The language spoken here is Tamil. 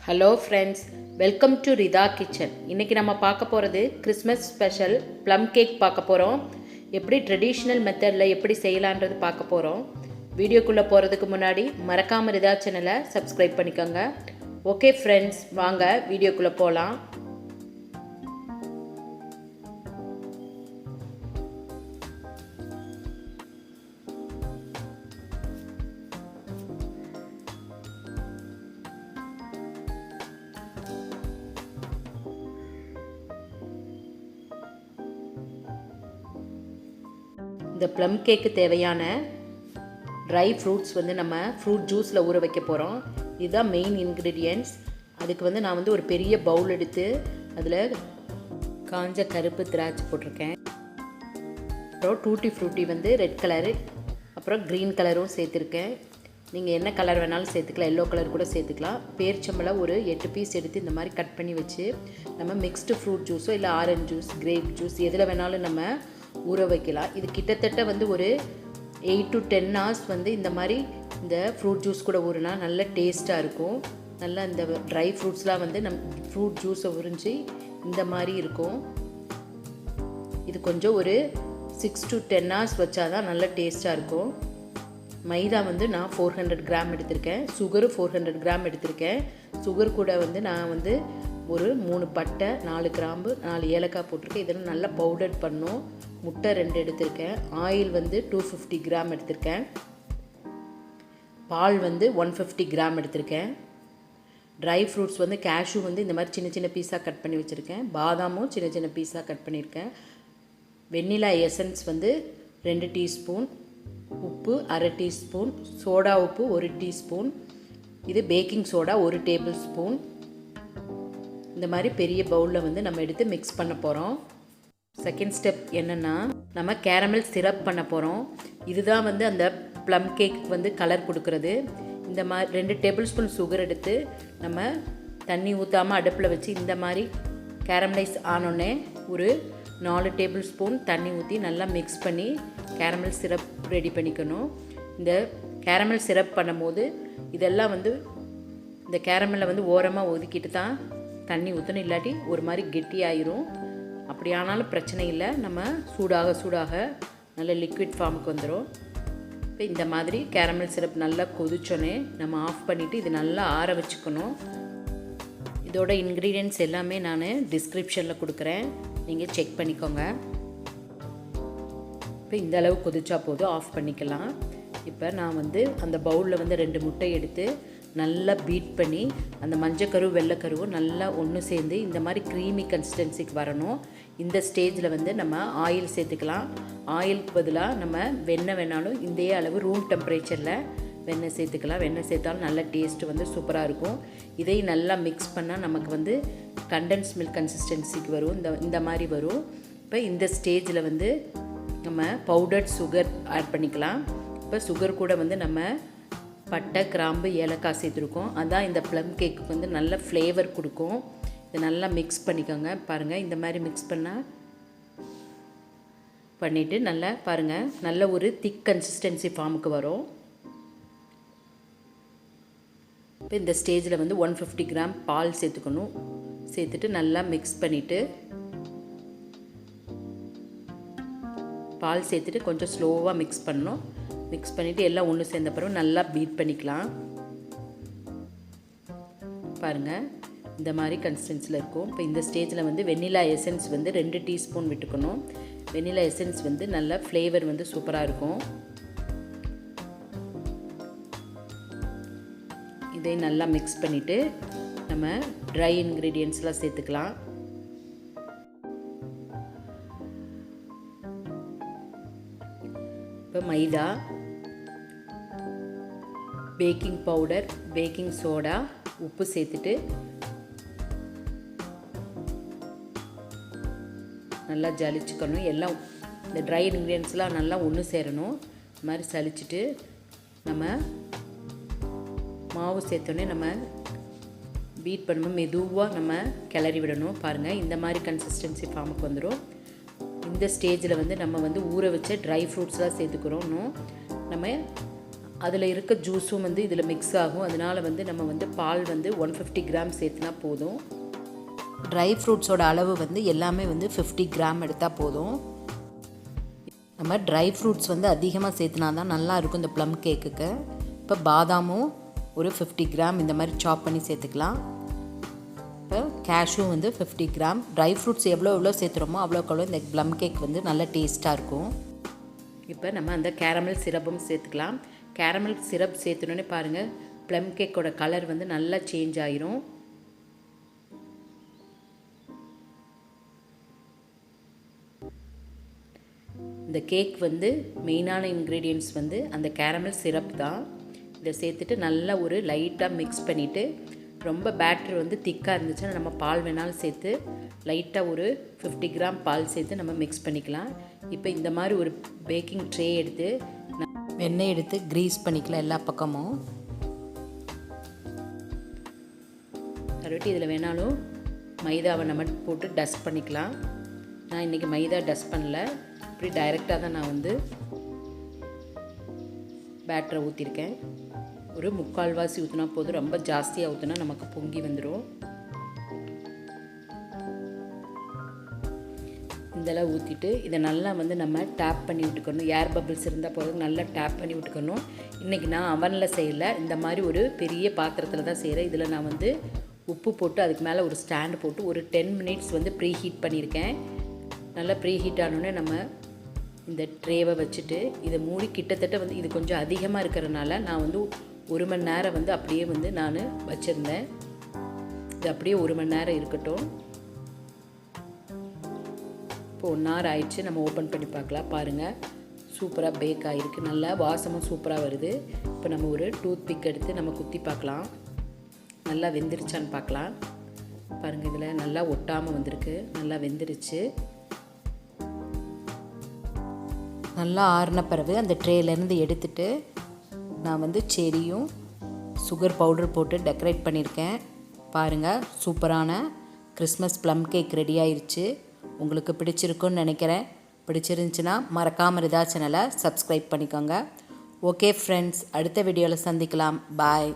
Hello friends, welcome to Rida kitchen. இன்றைக்கி நம்ம பார்க்க போகிறது கிறிஸ்மஸ் ஸ்பெஷல் ப்ளம் கேக் பார்க்க போகிறோம். எப்படி ட்ரெடிஷ்னல் மெத்தடில் எப்படி செய்யலான்றது பார்க்க போகிறோம். வீடியோக்குள்ளே போகிறதுக்கு முன்னாடி மறக்காமல் ரிதா சேனலை சப்ஸ்கிரைப் பண்ணிக்கோங்க. ஓகே ஃப்ரெண்ட்ஸ், வாங்க வீடியோக்குள்ளே போகலாம். இந்த ப்ளம் கேக்கு தேவையான ட்ரை ஃப்ரூட்ஸ் நம்ம ஃப்ரூட் ஜூஸில் ஊற வைக்க போகிறோம். இதுதான் மெயின் இன்க்ரீடியன்ட்ஸ். அதுக்கு நான் ஒரு பெரிய பவுல் எடுத்து அதில் காஞ்ச கருப்பு திராட்சை போட்டிருக்கேன். அப்புறம் டூட்டி ஃப்ரூட்டி ரெட் கலரு, அப்புறம் க்ரீன் கலரும் சேர்த்துருக்கேன். நீங்கள் என்ன கலர் வேணாலும் சேர்த்துக்கலாம், எல்லோ கலர் கூட சேர்த்துக்கலாம். பேரிச்சம்பழம் ஒரு 8 பீஸ் எடுத்து இந்த மாதிரி கட் பண்ணி வச்சு நம்ம மிக்ஸ்டு ஃப்ரூட் ஜூஸோ இல்லை ஆரஞ்ச் ஜூஸ், கிரேப் ஜூஸ் எதில் வேணாலும் நம்ம ஊற வைக்கலாம். இது கிட்டத்தட்ட ஒரு 8 to 10 hours இந்த மாதிரி இந்த ஃப்ரூட் ஜூஸ் கூட ஊறினா நல்ல டேஸ்ட்டாக இருக்கும். நல்லா இந்த ட்ரை ஃப்ரூட்ஸ்லாம் ஃப்ரூட் ஜூஸை உறிஞ்சி இந்த மாதிரி இருக்கும். இது கொஞ்சம் ஒரு 6 to 10 hours வச்சா தான் நல்ல டேஸ்ட்டாக இருக்கும். மைதா நான் 400 கிராம் எடுத்திருக்கேன். சுகரு 400 கிராம் எடுத்திருக்கேன். சுகர் கூட நான் ஒரு 3 பட்டை, 4 கிராம்பு, 4 ஏலக்காய் போட்டிருக்கேன். இதெல்லாம் நல்லா பவுடர் பண்ணும். முட்டை 2 எடுத்திருக்கேன். ஆயில் 250 கிராம் எடுத்திருக்கேன். பால் 150 கிராம் எடுத்திருக்கேன். ட்ரை ஃப்ரூட்ஸ் cashew இந்த மாதிரி சின்ன சின்ன பீஸாக கட் பண்ணி வச்சுருக்கேன். பாதாமும் சின்ன சின்ன பீஸாக கட் பண்ணியிருக்கேன். வெண்ணிலா எசன்ஸ் 2 டீஸ்பூன், உப்பு 1/2 டீஸ்பூன், சோடா உப்பு 1 டீஸ்பூன், இது பேக்கிங் சோடா 1 டேபிள் ஸ்பூன். இந்த மாதிரி பெரிய பவுலில் நம்ம எடுத்து மிக்ஸ் பண்ண போகிறோம். செகண்ட் ஸ்டெப் என்னென்னா, நம்ம கேரமல் சிரப் பண்ண போகிறோம். இதுதான் அந்த ப்ளம் கேக் கலர் கொடுக்குறது. இந்த மாதிரி 2 டேபிள் ஸ்பூன் சுகர் எடுத்து நம்ம தண்ணி ஊற்றாமல் அடுப்பில் வச்சு இந்த மாதிரி கேரமலைஸ் ஆனோடனே ஒரு 4 டேபிள் ஸ்பூன் தண்ணி ஊற்றி நல்லா மிக்ஸ் பண்ணி கேரமல் சிரப் ரெடி பண்ணிக்கணும். இந்த கேரமல் சிரப் பண்ணும்போது இதெல்லாம் இந்த கேரமலில் ஓரமாக ஒதுக்கிட்டு தான் தண்ணி ஊற்றணும், இல்லாட்டி ஒரு மாதிரி கெட்டியாயிரும். அப்படி ஆனாலும் பிரச்சனை இல்லை, நம்ம சூடாக நல்ல லிக்விட் ஃபார்முக்கு வந்துடும். இப்போ இந்த மாதிரி கேரமல் சிரப் நல்லா கொதிச்சோன்னே நம்ம ஆஃப் பண்ணிவிட்டு இது நல்லா ஆற வச்சுக்கணும். இதோட இன்க்ரீடியன்ட்ஸ் எல்லாமே நான் டிஸ்கிரிப்ஷனில் கொடுக்குறேன், நீங்கள் செக் பண்ணிக்கோங்க. இப்போ இந்த அளவு கொதிச்சா போதும், ஆஃப் பண்ணிக்கலாம். இப்போ நான் அந்த பவுலில் 2 முட்டை எடுத்து நல்லா பீட் பண்ணி அந்த மஞ்சக்கரு வெள்ளைக்கருவும் நல்லா ஒன்று சேர்ந்து இந்த மாதிரி க்ரீமி கன்சிஸ்டன்சிக்கு வரணும். இந்த ஸ்டேஜில் நம்ம ஆயில் சேர்த்துக்கலாம். ஆயிலுக்கு பதிலாக நம்ம வெண்ணெய் வேணாலும் இதே அளவு ரூம் டெம்பரேச்சரில் வெண்ணெய் சேர்த்துக்கலாம். வெண்ணெய் சேர்த்தாலும் நல்ல டேஸ்ட்டு சூப்பராக இருக்கும். இதை நல்லா மிக்ஸ் பண்ணால் நமக்கு கண்டென்ஸ் மில்க் கன்சிஸ்டன்சிக்கு வரும், இந்த மாதிரி வரும். இப்போ இந்த ஸ்டேஜில் நம்ம பவுடர்ட் சுகர் ஆட் பண்ணிக்கலாம். இப்போ சுகர் கூட நம்ம பட்டை, கிராம்பு, ஏலக்காய் சேர்த்துருக்கோம். அதான் இந்த ப்ளம் கேக்கு நல்ல ஃப்ளேவர் கொடுக்கும். இதை நல்லா மிக்ஸ் பண்ணிக்கோங்க. பாருங்கள், இந்த மாதிரி மிக்ஸ் பண்ணிவிட்டு நல்லா பாருங்கள், நல்ல ஒரு திக் கன்சிஸ்டன்சி ஃபார்முக்கு வரும். இப்போ இந்த ஸ்டேஜில் 150 கிராம் பால் சேர்த்துக்கணும். சேர்த்துட்டு நல்லா மிக்ஸ் பண்ணிவிட்டு பால் சேர்த்துட்டு கொஞ்சம் ஸ்லோவாக மிக்ஸ் பண்ணணும். மிக்ஸ் பண்ணிவிட்டு எல்லாம் ஒன்று சேர்ந்த பிறகு நல்லா பீட் பண்ணிக்கலாம். பாருங்கள், இந்த மாதிரி கன்சிஸ்டன்சியில் இருக்கும். இப்போ இந்த ஸ்டேஜில் வெண்ணிலா எசன்ஸ் 2 டீஸ்பூன் விட்டுக்கணும். வெண்ணிலா எசன்ஸ் நல்ல ஃப்ளேவர் சூப்பராக இருக்கும். இதை நல்லா மிக்ஸ் பண்ணிவிட்டு நம்ம ட்ரை இன்க்ரீடியன்ட்ஸ்லாம் சேர்த்துக்கலாம். இப்போ மைதா, பேக்கிங் பவுடர், பேக்கிங் சோடா, உப்பு சேர்த்துட்டு நல்லா ஜலிச்சுக்கணும். எல்லாம் இந்த ட்ரை இன்க்ரீடியன்ட்ஸ்லாம் நல்லா ஒன்று சேரணும். இந்த மாதிரி சலிச்சுட்டு நம்ம மாவு சேர்த்தோன்னே நம்ம பீட் பண்ணும்போது மெதுவாக நம்ம கிளறி விடணும். பாருங்கள், இந்த மாதிரி கன்சிஸ்டன்சி ஃபார்முக்கு வந்துடும். இந்த ஸ்டேஜில் நம்ம ஊற வச்ச ட்ரை ஃப்ரூட்ஸ்லாம் சேர்த்துக்கிறோம். நம்ம அதில் இருக்க ஜூஸும் வந்து இதில் மிக்ஸ் ஆகும். அதனால் வந்து நம்ம வந்து பால் வந்து 150 கிராம் சேர்த்துனா போதும். ட்ரை ஃப்ரூட்ஸோட அளவு வந்து எல்லாமே வந்து 50 கிராம் எடுத்தால் போதும். நம்ம ட்ரை ஃப்ரூட்ஸ் வந்து அதிகமாக சேர்த்துனா தான் நல்லாயிருக்கும் இந்த ப்ளம் கேக்குக்கு. இப்போ பாதாமும் ஒரு 50 கிராம் இந்த மாதிரி சாப் பண்ணி சேர்த்துக்கலாம். இப்போ கேஷ்யூ வந்து 50 கிராம். ட்ரை ஃப்ரூட்ஸ் எவ்வளோ சேர்த்துறோமோ அவ்வளோக்கு இந்த ப்ளம் கேக் வந்து நல்ல டேஸ்ட்டாக இருக்கும். இப்போ நம்ம அந்த கேரமல் சிரப்பும் சேர்த்துக்கலாம். கேரமல் சிரப் சேர்த்துனோன்னே பாருங்கள் ப்ளம் கேக்கோட கலர் வந்து நல்லா சேஞ்ச் ஆகிரும். இந்த கேக் வந்து மெயினான இன்க்ரீடியன்ட்ஸ் வந்து அந்த கேரமல் சிரப் தான். இதை சேர்த்துட்டு நல்லா ஒரு லைட்டாக மிக்ஸ் பண்ணிவிட்டு, ரொம்ப பேட்டர் வந்து திக்காக இருந்துச்சுன்னா நம்ம பால் வேணாலும் சேர்த்து லைட்டாக ஒரு 50 கிராம் பால் சேர்த்து நம்ம மிக்ஸ் பண்ணிக்கலாம். இப்போ இந்த மாதிரி ஒரு பேக்கிங் ட்ரே எடுத்து வெண்ணெய் எடுத்து க்ரீஸ் பண்ணிக்கலாம் எல்லா பக்கமும். மறுபடியும் இதில் வேணாலும் மைதாவை நம்ம போட்டு டஸ்ட் பண்ணிக்கலாம். நான் இன்றைக்கி மைதா டஸ்ட் பண்ணல, இப்படி டைரெக்டாக தான் நான் வந்து பேட்டரை ஊற்றிருக்கேன். ஒரு 3/4 வாசி ஊற்றினா போதும், ரொம்ப ஜாஸ்தியாக ஊற்றினா நமக்கு பொங்கி வந்துடும். இதெல்லாம் ஊற்றிட்டு இதை நல்லா வந்து நம்ம டேப் பண்ணி விட்டுக்கணும். ஏர் பபிள்ஸ் இருந்தால் போதும், நல்லா டேப் பண்ணி விட்டுக்கணும். இன்றைக்கி நான் அவனில் செய்யலை, இந்த மாதிரி ஒரு பெரிய பாத்திரத்தில் தான் செய்கிறேன். இதில் நான் வந்து உப்பு போட்டு அதுக்கு மேலே ஒரு ஸ்டாண்டு போட்டு ஒரு 10 மினிட்ஸ் வந்து ப்ரீ ஹீட் பண்ணியிருக்கேன். நல்லா ப்ரீ ஹீட் ஆனோடனே நம்ம இந்த ட்ரேவை வச்சுட்டு இதை மூடி கிட்டத்தட்ட வந்து இது கொஞ்சம் அதிகமாக இருக்கிறதுனால நான் வந்து 1 மணி நேரம் வந்து அப்படியே வந்து நான் வச்சுருந்தேன். இது அப்படியே 1 மணி நேரம் இருக்கட்டும். இப்போ 1 hour ஆயிடுச்சு. நம்ம ஓப்பன் பண்ணி பார்க்கலாம். பாருங்கள் சூப்பராக பேக் ஆகிருக்கு, நல்லா வாசமும் சூப்பராக வருது. இப்போ நம்ம ஒரு டூத் பிக் எடுத்து நம்ம குத்தி பார்க்கலாம், நல்லா வெந்துருச்சான்னு பார்க்கலாம். பாருங்கள் இதில் நல்லா ஒட்டாமல் வந்திருக்கு, நல்லா வெந்துருச்சு. நல்லா ஆறின பிறகு அந்த ட்ரேலேருந்து எடுத்துட்டு நான் வந்து செரியும் சுகர் பவுடர் போட்டு டெக்கரேட் பண்ணியிருக்கேன். பாருங்கள் சூப்பரான கிறிஸ்மஸ் ப்ளம் கேக் ரெடி ஆயிடுச்சு. உங்களுக்கு பிடிச்சிருக்குன்னு நினைக்கிறேன். பிடிச்சிருந்துச்சுன்னா மறக்காமல் RIDHAA சேனலை சப்ஸ்கிரைப் பண்ணிக்கோங்க. ஓகே ஃப்ரெண்ட்ஸ், அடுத்த வீடியோவில் சந்திக்கலாம். பாய்.